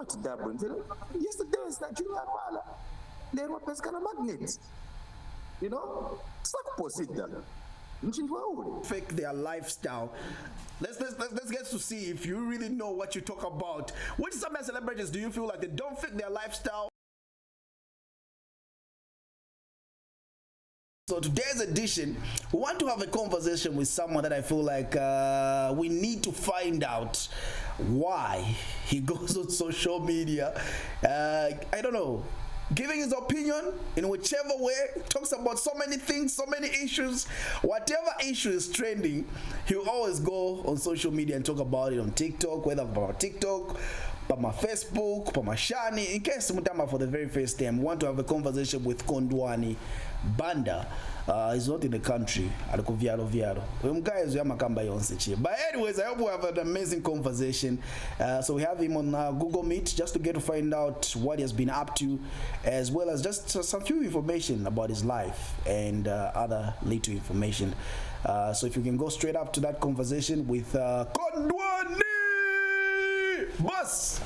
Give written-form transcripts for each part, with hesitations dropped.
What double? Yesterday was Nigeria Pala. They were pescana magnets. You know? It's like posita. Fake their lifestyle. Let's get to see if you really know what you talk about. Which Zambian celebrities do you feel like they don't fake their lifestyle? So today's edition, we want to have a conversation with someone that I feel like we need to find out why he goes on social media. I don't know, giving his opinion in whichever way, talks about so many things, so many issues. Whatever issue is trending, he'll always go on social media and talk about it on TikTok, whether about TikTok, by my Facebook, by my Shani. In case Mutama for the very first time, we want to have a conversation with Kondwani. Banda is not in the country. But anyways, I hope we have an amazing conversation. So we have him on Google Meet just to get to find out what he has been up to, as well as just some few information about his life and other little information. So if you can go straight up to that conversation with Kondwani Boss.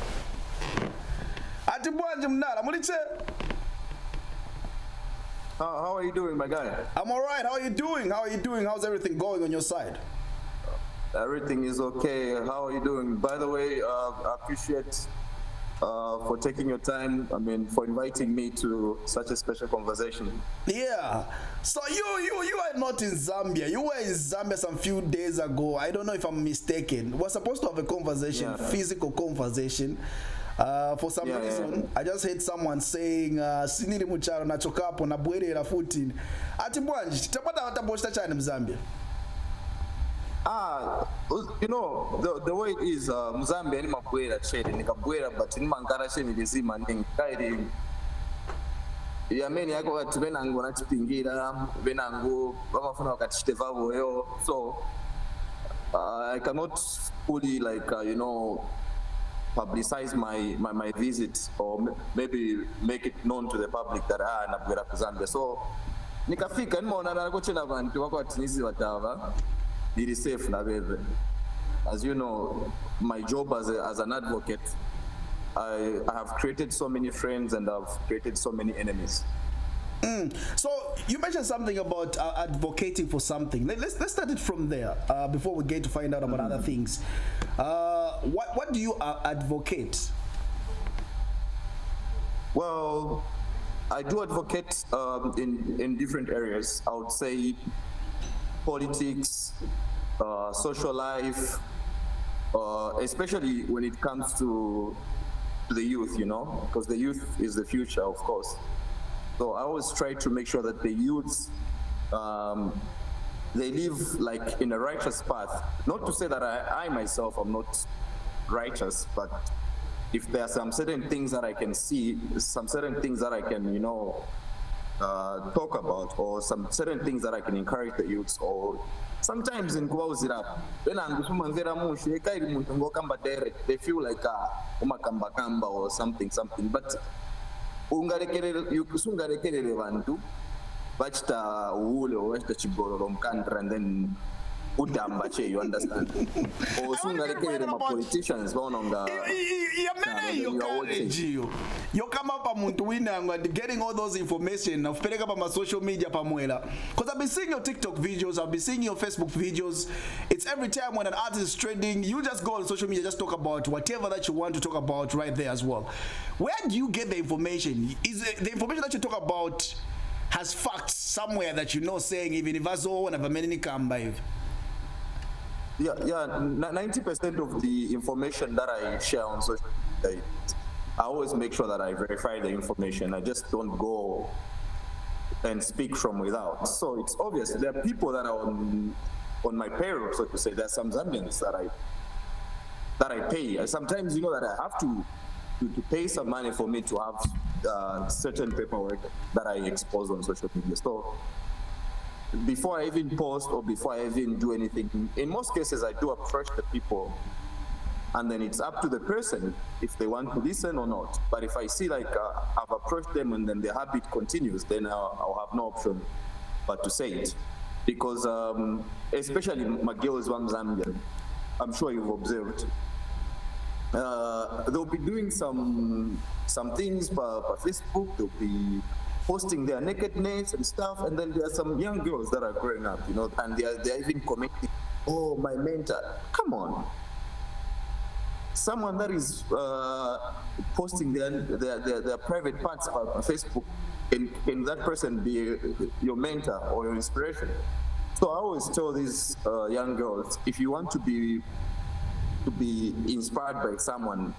How are you doing, my guy? I'm all right. How are you doing? How's everything going on your side? Everything is okay. How are you doing? By the way, I appreciate for taking your time. I mean, for inviting me to such a special conversation. Yeah. So you are not in Zambia. You were in Zambia some few days ago. I don't know if I'm mistaken. We're supposed to have a conversation, physical conversation. For some reason, I just heard someone saying sinili mucharo nachokapo na bwerera futi. Ati bwanji tapata wataboshta chani Zambia. You know, the way it is, Zambia ni mabwera chede, nikabwera but ni mangara chede lizima ningi kairi. Yameni yako watu benangu wanachipingira, benangu wamafuna wakati chitevavo yo. So I cannot fully you know, publicize my visit or maybe make it known to the public that nabwera ku Zambia. So nikafika nimeona nakochena vantu wako watinizi watava nili safe na bebe. As you know, my job as an advocate, I have created so many friends and I've created so many enemies. So you mentioned something about advocating for something. Let's start it from there before we get to find out about other things. What do you advocate? Well, I do advocate in different areas. I would say politics, social life, especially when it comes to the youth, you know, because the youth is the future, of course. So I always try to make sure that the youths, they live like in a righteous path. Not to say that I myself am not righteous, but if there are some certain things that I can see, some certain things that I can, you know, talk about, or some certain things that I can encourage the youths, or sometimes in Guauzira, they feel like umakamba or something, but ungarekerere vantu vachita ule or vachita chigororo mukandra and then udamba che, you understand? Or sungarekerere ma politicians vaononga you come up muntu winanga and getting all those information of peleka pa social media pamwela, because I've been seeing your TikTok videos, I've been seeing your Facebook videos. It's every time when an artist is trending, you just go on social media, just talk about whatever that you want to talk about right there as well. Where do you get the information? Is the information that you talk about has facts somewhere that you know, saying even if I saw one of a many come by? Yeah, 90% of the information that I share on social media, I always make sure that I verify the information. I just don't go and speak from without. So it's obvious there are people that are on my payroll, so to say. There are some Zambians that I pay. Sometimes, you know, that I have to pay some money for me to have certain paperwork that I expose on social media. So before I even post or before I even do anything, in most cases I do approach the people, and then it's up to the person if they want to listen or not. But if I see like I've approached them and then the habit continues, then I'll have no option but to say it. Because especially my girls from Zambia, I'm sure you've observed, they'll be doing some things per Facebook. They'll be posting their nakedness and stuff, and then there are some young girls that are growing up, and they're even commenting, "Oh, my mentor." Come on, someone that is posting their private parts on Facebook, can that person be your mentor or your inspiration? So I always tell these young girls, if you want to be inspired by someone,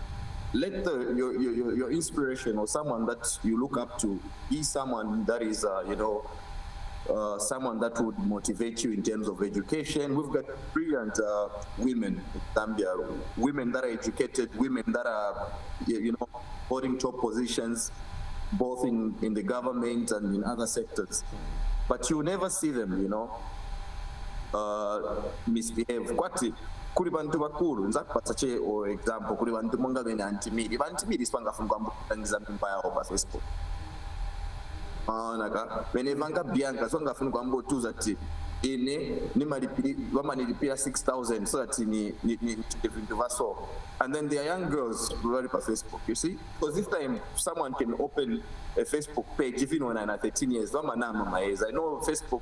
let your inspiration or someone that you look up to be someone that is someone that would motivate you in terms of education. We've got brilliant women in Zambia, women that are educated, women that are holding top positions, both in the government and in other sectors. But you never see them, misbehave. Kwati kuri bantu bakuru nzakupatsa che or example kuri bantu monga bene antimiri sipangafungwa mbutangiza mimba yawo pa Facebook. Naka bene vanga bianca so ngafuna mbotuza ti ine vamanilipira 6,000 so that ni vintu vaso, and then there are young girls really per Facebook, you see, because this time someone can open a Facebook page even when I'm 13 years. I know Facebook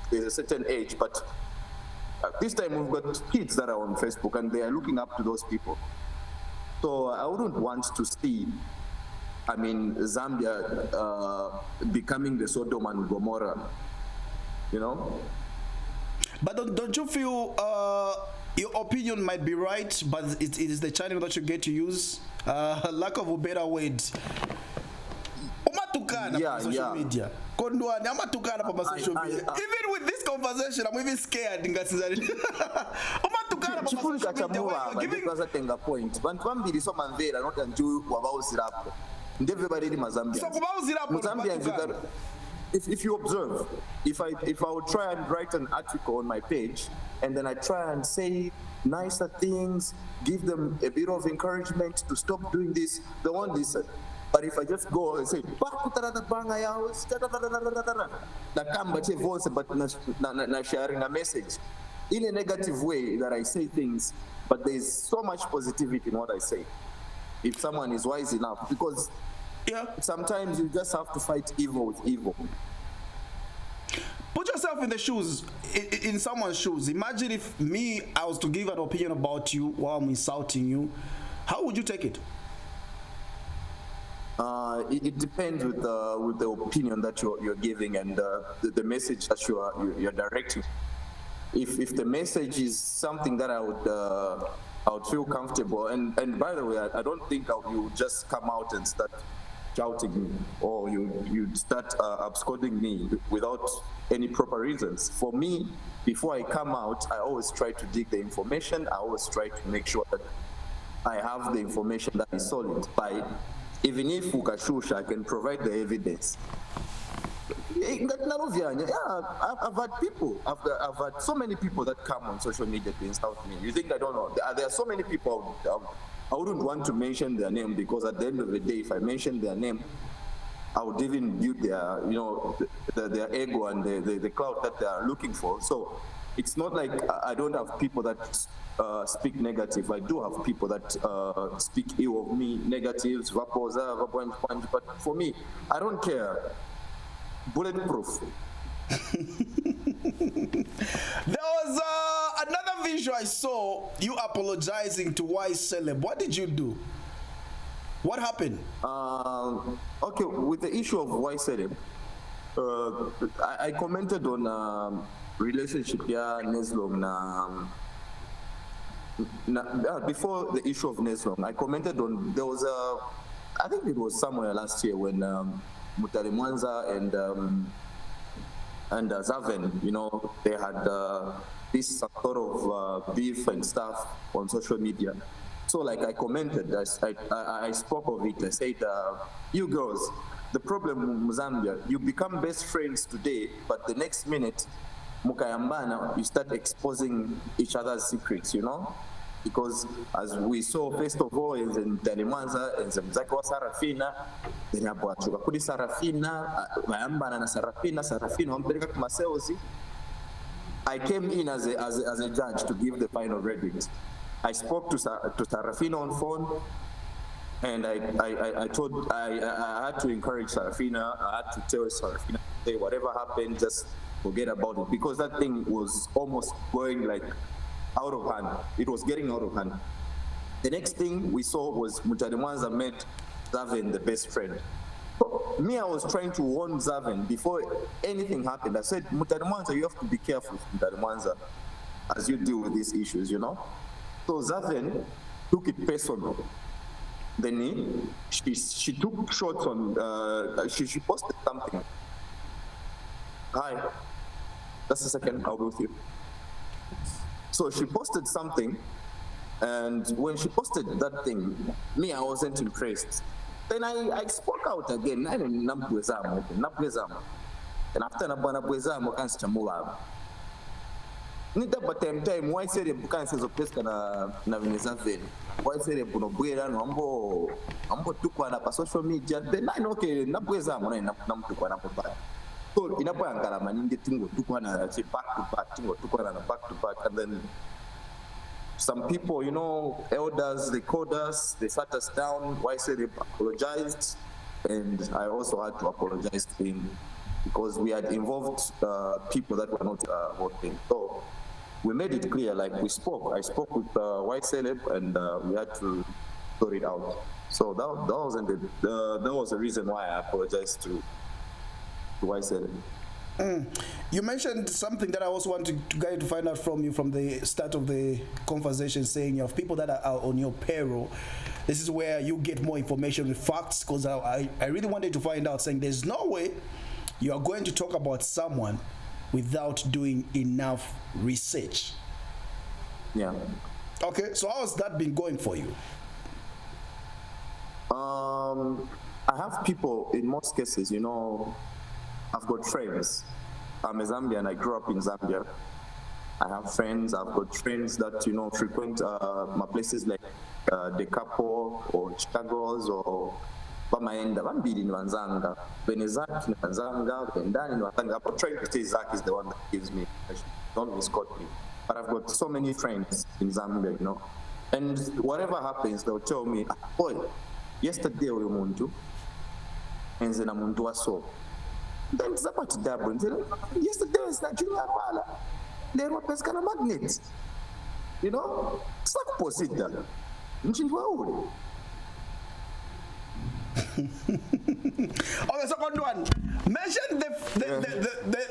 there's a certain age, but this time we've got kids that are on Facebook and they are looking up to those people. So I wouldn't want to see Zambia becoming the Sodom and Gomorrah, But don't you feel your opinion might be right, but it is the channel that you get to use? Lack of a better word. Social media. Kondwani, amatukana pa social media. Even with this conversation, I'm even scared. Amatukana pa social media. Giving us a point. Bantu bambiri so manvera not until wabawuzirapo. Everybody in Zambia. So Zambians, if you observe, if I would try and write an article on my page, and then I try and say nicer things, give them a bit of encouragement to stop doing this, they won't listen. But if I just go and say, na sharing a message in a negative way that I say things, but there's so much positivity in what I say. If someone is wise enough, because sometimes you just have to fight evil with evil. Put yourself in the shoes, in someone's shoes. Imagine if I was to give an opinion about you while I'm insulting you. How would you take it? It depends with the opinion that you're giving and the message that you're directing. If the message is something that I would feel comfortable, and by the way, I don't think you would just come out and start shouting me, or you'd start absconding me without any proper reasons. For me, before I come out, I always try to dig the information. I always try to make sure that I have the information that is solid. Even if ukashusha, I can provide the evidence. I've had so many people that come on social media to insult me. You think I don't know? There are so many people. I wouldn't want to mention their name, because at the end of the day, if I mention their name, I would even build their, their ego and the clout that they are looking for. So it's not like I don't have people that speak negative. I do have people that speak ill of me, negatives, vapoza, but for me, I don't care. Bulletproof. There was another visual I saw, you apologizing to Wise Celeb. What did you do? What happened? Okay, with the issue of Wise Celeb, I commented on relationship here, Neslom. Before the issue of Neslom, I commented on, there was I think it was somewhere last year when Mutale Mwanza and Xaven, they had this sort of beef and stuff on social media. So like I commented, I spoke of it. I said, you girls, the problem in Zambia, you become best friends today, but the next minute, mukayambana, you start exposing each other's secrets, Because as we saw, first of all, in Mutale Mwanza, in Mzaki wa Sarafina, then hapo achuka kudi Sarafina, bayambana na Sarafina wampeleka kumaseozi. I came in as a judge to give the final verdict. I spoke to Sarafina on phone, and I had to encourage Sarafina. I had to tell Sarafina, say whatever happened, just forget about it, because that thing was almost going like out of hand. It was getting out of hand. The next thing we saw was Mutale Mwanza met Xaven, the best friend. So, me, I was trying to warn Xaven before anything happened. I said, Mutale Mwanza, you have to be careful, Mutale Mwanza, as you deal with these issues, you know? So Xaven took it personal. Then she took shots on, she posted something. Hi, just a second, I'll go with you. So she posted something, and when she posted that thing, me, I wasn't impressed. Then I spoke out again. I didn't know. And after Nabwezamo, I can't move. Nita batem time why say the bukan says opeska na Xaven. Why say the bunobwera no ambo tukwa na pa social media. Then I know okay Nabwezamo na namtukwa na pa. So inapoangala maninde tingo tukwa na back to back tingo tukwa na back to back, and then some people, you know, elders, they called us, they sat us down. Why say they apologized, and I also had to apologize to him because we had involved people that were not voting. So we made it clear, like I spoke with White Celeb, and we had to sort it out. So that was the reason why I apologized to White Celeb. You mentioned something that I also wanted to find out from you from the start of the conversation, saying you have people that are on your payroll. This is where you get more information with facts, because I really wanted to find out, saying there's no way you are going to talk about someone without doing enough research. Yeah. Okay, so how's that been going for you? I have people, in most cases, you know, I've got friends. I'm a Zambian, I grew up in Zambia. I have friends, I've got friends that, you know, frequent my places like the Capo or Chicago's or Bamaenda, Bambili in Wanzanga, Benezak in Wanzanga, Bendani in Wanzanga. I'm trying to say Zach is the one that gives me, don't misquote me. But I've got so many friends in Zambia, you know. And whatever happens, they'll tell me, boy, yesterday we muntu, and then muntu waso. Then it's about to double. Yesterday was Nigeria Wala. They were pesca magnet. You know? It's like posita. Okay, so Kondwani, mention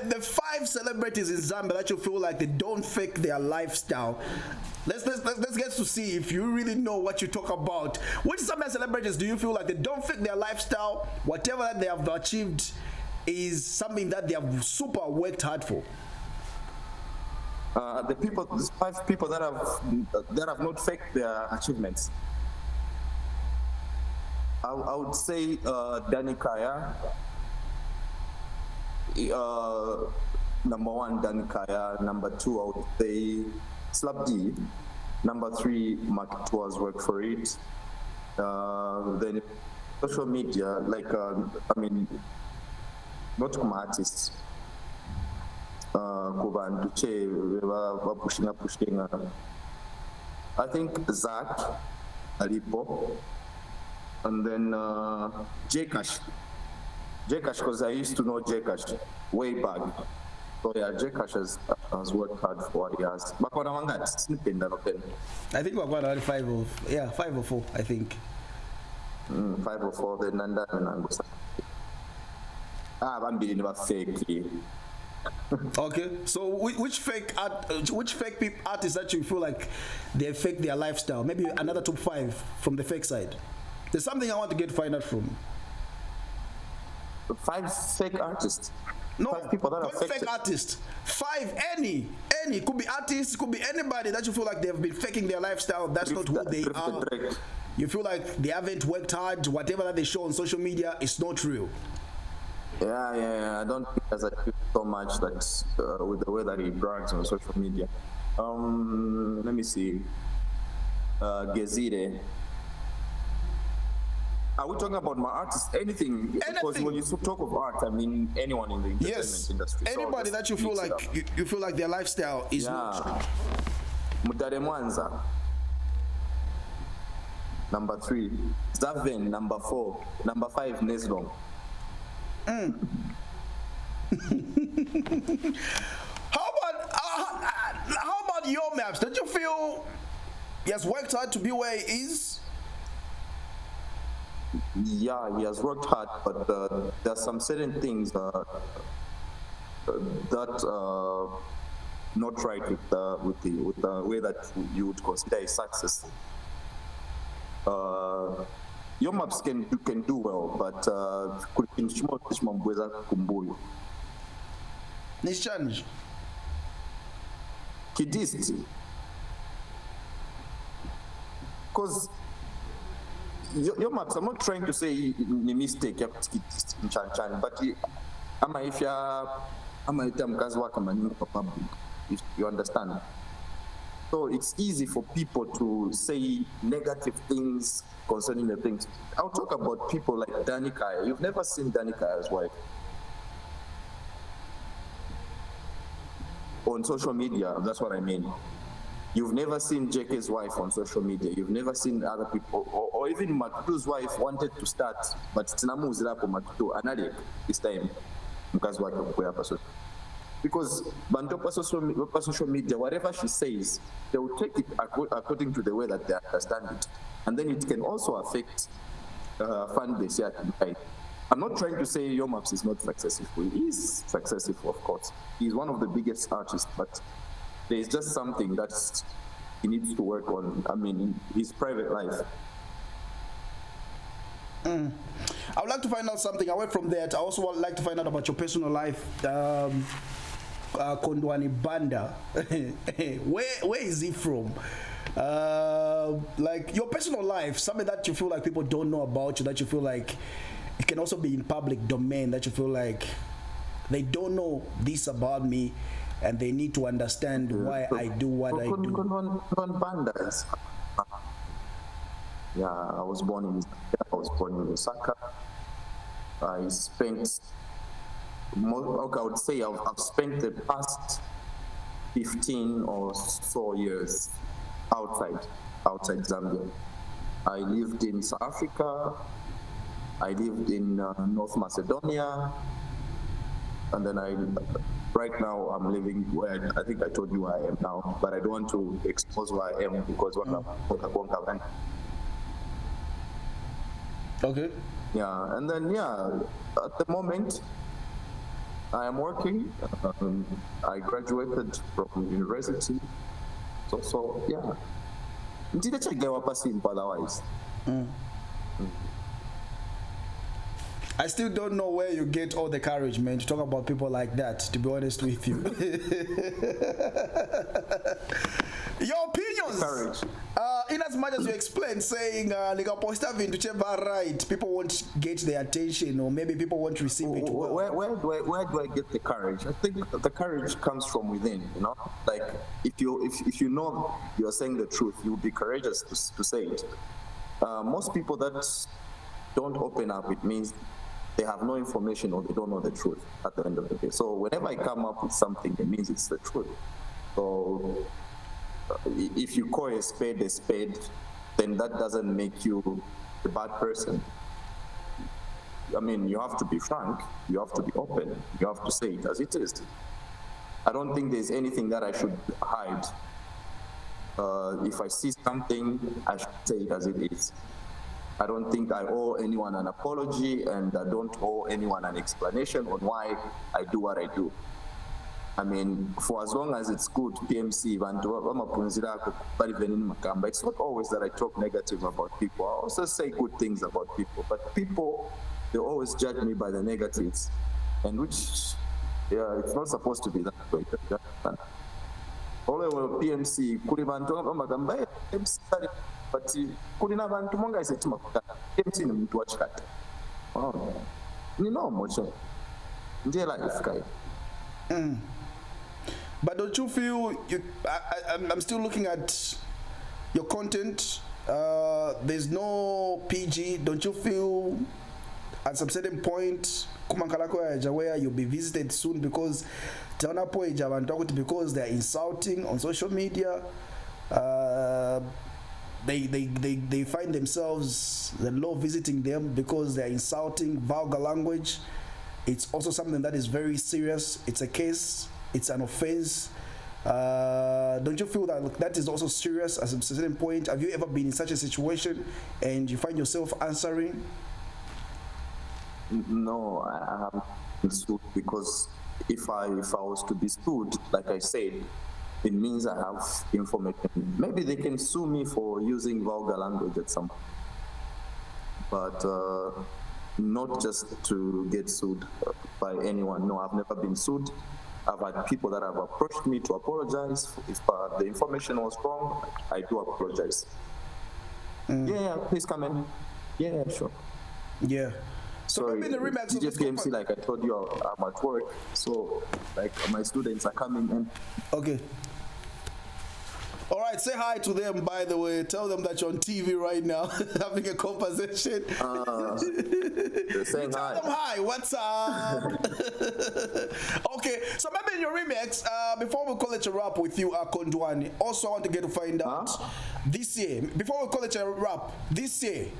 the 5 celebrities in Zambia that you feel like they don't fake their lifestyle. Let's get to see if you really know what you talk about. Which Zambian celebrities do you feel like they don't fake their lifestyle? Whatever that they have achieved is something that they have super worked hard for. The 5 people that have not faked their achievements. I would say Danny Kaya. Number 1, Danny Kaya. Number 2, I would say slapdee. Number 3, Mark Tours work for it. Then social media, like not from artists. Pushing. I think Zach Alipo, and then Jkash, because I used to know Jkash way back. So yeah, Jkash has worked hard for what he has. But when I'm snipping, I think we're going to 5 or 4. I think 5 or 4. Then Nanda and Angusa. I'm being about fake. Okay, so which fake artists that you feel like they fake their lifestyle? Maybe another top 5 from the fake side. There's something I want to find out from. 5 fake artists. No, 5 people that are fake artists. 5, any could be artists, could be anybody that you feel like they've been faking their lifestyle. That's not who they are. You feel like they haven't worked hard. Whatever that they show on social media is not real. Yeah. I don't think there's so much that with the way that he brags on social media. Let me see. Gezide. Are we talking about my artists? Anything? Because when you talk of art, I mean anyone in the entertainment industry. Anybody that you feel like you feel like their lifestyle is not. Mutale Mwanza. Number 3, Xaven. Number 4, number 5, Neslong. How about your maps? Don't you feel he has worked hard to be where he is? Yeah, he has worked hard, but there's some certain things that not right with the way that you would consider a success. Your maps can do well, but This challenge. Kidist. Because your maps, I'm not trying to say ni mistake, but if you understand. So it's easy for people to say negative things concerning the things. I'll talk about people like Danica. You've never seen Danica's wife on social media. That's what I mean. You've never seen JK's wife on social media. You've never seen other people, or even Matutu's wife wanted to start, but Tinamu Matutu Analik this time. Because Bantopa social media, whatever she says, they will take it according to the way that they understand it. And then it can also affect fan base here. I'm not trying to say Yomaps is not successful. He is successful, of course. He's one of the biggest artists, but there's just something that he needs to work on, in his private life. I would like to find out something away from that. I also would like to find out about your personal life. Kondwani Banda, where is he from? Like your personal life, something that you feel like people don't know about you, that you feel like it can also be in public domain, that you feel like they don't know this about me and they need to understand why I do what I do. Banda is, I was born in Osaka. I spent I would say I've spent the past 15 or so years outside Zambia. I lived in South Africa, I lived in North Macedonia, and then right now I'm living where I think I told you where I am now, but I don't want to expose where I am because Okay. Yeah, and then at the moment I am working. I graduated from university. So yeah. Otherwise. I still don't know where you get all the courage, man, to talk about people like that, to be honest with you. Your opinions. Courage. In as much as you explain, saying right, people won't get the attention, or maybe people won't receive it well. Where do I get the courage? I think the courage comes from within, Like if you know you're saying the truth, you'll be courageous to say it. Most people that don't open up, it means they have no information or they don't know the truth at the end of the day. So whenever I come up with something, it means it's the truth. So if you call a spade, then that doesn't make you a bad person. You have to be frank, you have to be open, you have to say it as it is. I don't think there's anything that I should hide. If I see something, I should say it as it is. I don't think I owe anyone an apology, and I don't owe anyone an explanation on why I do what I do. For as long as it's good, PMC, it's not always that I talk negative about people. I also say good things about people, but people, they always judge me by the negatives, and which, it's not supposed to be that way. PMC, but kulina bantu monga isetima kuta PMC ni mtu wa chikati. Mocho. Ndiye life kai. But don't you feel I'm still looking at your content, there's no PG. Don't you feel at some certain point where you'll be visited soon because Yeah, because they're insulting on social media? they find themselves, the law visiting them because they're insulting vulgar language. It's also something that is very serious. It's a case, it's an offense. Don't you feel that that is also serious at a certain point? Have you ever been in such a situation and you find yourself answering? No, I haven't been sued, because if I was to be sued, like I said, it means I have information. Maybe they can sue me for using vulgar language at some point, but not just to get sued by anyone. No, I've never been sued. I've had people that have approached me to apologize. If the information was wrong, I do apologize. Yeah, please come in. Yeah, sure. Yeah. So maybe in the remix of just KMC, like I told you, I'm at work. So like my students are coming in. Okay. All right, say hi to them, by the way. Tell them that you're on TV right now, having a conversation. They're saying hi. Tell them hi, what's up? Okay, so maybe in your remix, before we call it a wrap with you, Kondwani, also I want to get to find out, this year, before we call it a wrap, this year,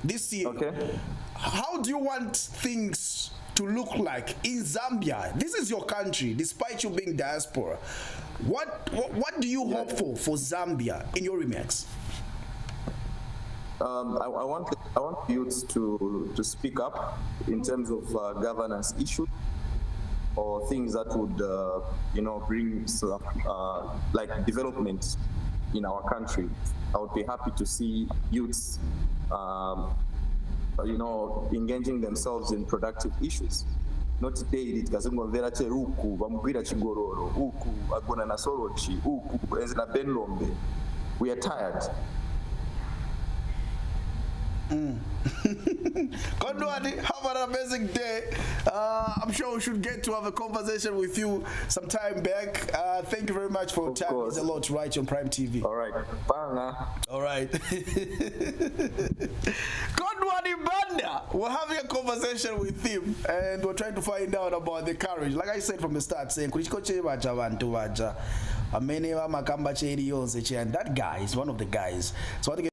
okay, how do you want things to look like in Zambia? This is your country, despite you being diaspora. What do you hope for Zambia in your remix? I want youths to speak up in terms of governance issues or things that would bring like development in our country. I would be happy to see youths engaging themselves in productive issues. Not daily tikazingomvera che uku vamugwira chigororo uku agona na sorochi uku ezina benlombe. We are tired. Kondwani, have an amazing day. I'm sure we should get to have a conversation with you some time back. Thank you very much for your time. It's a lot to write on Prime TV. All right. Banga. All right. Kondwani Banda. We're having a conversation with him and we're trying to find out about the courage. Like I said from the start, saying and that guy is one of the guys. So I think